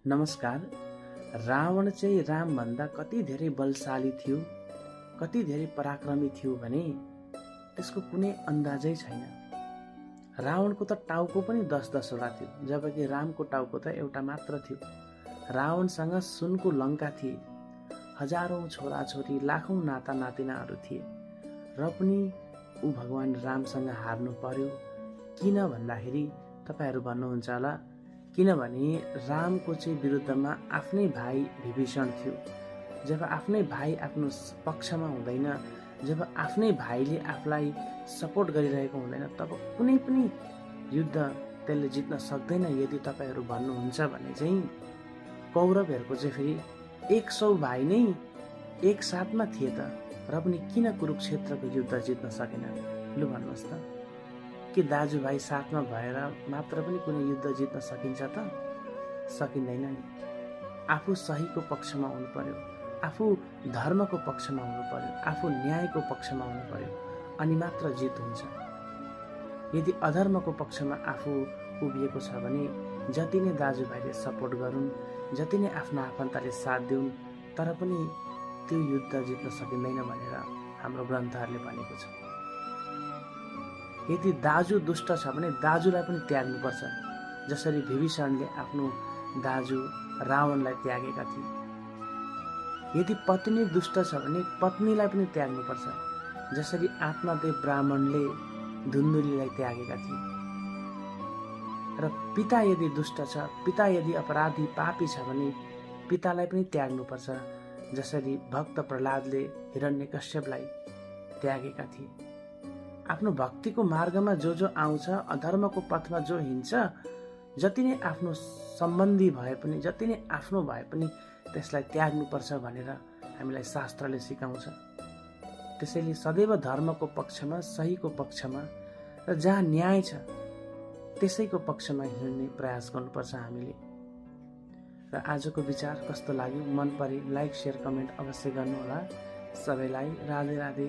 नमस्कार। रावण चाहिँ रामभन्दा कति धेरै बलशाली थियो, कति धेरै पराक्रमी थियो भने त्यसको कुनै अन्दाजै छैन। रावणको त टाउको पनि 10-10 वटा थियो, जबकि रामको टाउको त एउटा मात्र थियो। रावणसँग सुनको लङ्का थिए, हजारौं छोराछोरी, लाखौं नाता नातिनाहरू थिए, र पनि ऊ भगवान रामसँग हार्नु पर्यो। किन भन्दाखेरि तपाईहरू भन्नुहुन्छ होला, किनभने रामको चाहिँ विरुद्धमा आफ्नै भाइ विभीषण थियो। जब आफ्नै भाइ आफ्नो पक्षमा हुँदैन, जब आफ्नै भाइले आफूलाई सपोर्ट गरिरहेको हुँदैन, तब कुनै पनि युद्ध त्यसले जित्न सक्दैन। यदि तपाईहरू भन्नुहुन्छ भने चाहिँ कौरवहरूको चाहिँ फेरि 100 भाइ नै एक साथमा थिए त, र पनि किन कुरुक्षेत्रको युद्ध जित्न सकेन? लु भन्नुहोस् त, के दाजुभाइ साथमा भएर मात्र पनि कुनै युद्ध जित्न सकिन्छ त? सकिँदैन नि। आफू सहीको पक्षमा हुनु पर्यो, आफू धर्मको पक्षमा हुनु पर्यो, आफू न्यायको पक्षमा हुनु पर्यो, अनि मात्र जित हुन्छ। यदि अधर्मको पक्षमा आफू उभिएको छ भने जति नै दाजुभाइले सपोर्ट गरून्, जति नै आफ्ना आफन्तले साथ दिउन्, तर पनि त्यो युद्ध जित्न सकिँदैन भनेर हाम्रो ग्रन्थहरूले भनेको छ। यदि दाजु दुष्ट छ भने दाजुलाई पनि त्याग्नुपर्छ, जसरी विभीषणले आफ्नो दाजु रावणलाई त्यागेका थिए। यदि पत्नी दुष्ट छ भने पत्नीलाई पनि त्याग्नुपर्छ, जसरी आत्मादेव ब्राह्मणले धुन्धुलीलाई त्यागेका थिए। र पिता यदि दुष्ट छ, पिता यदि अपराधी पापी छ भने पितालाई पनि त्याग्नुपर्छ, जसरी भक्त प्रहलादले हिरण्यकश्यपलाई त्यागेका थिए। आफ्नो भक्तिको मार्गमा जो आउँछ, अधर्मको पथमा जो हिँड्छ, जति नै आफ्नो सम्बन्धी भए पनि, जति नै आफ्नो भए पनि त्यसलाई त्याग्नुपर्छ भनेर हामीलाई शास्त्रले सिकाउँछ। त्यसैले सदैव धर्मको पक्षमा, सहीको पक्षमा, र जहाँ न्याय छ त्यसैको पक्षमा हिँड्ने प्रयास गर्नुपर्छ हामीले। र आजको विचार कस्तो लाग्यो? मन परे लाइक, शेयर, कमेन्ट अवश्य गर्नुहोला। सबैलाई राधे राधे।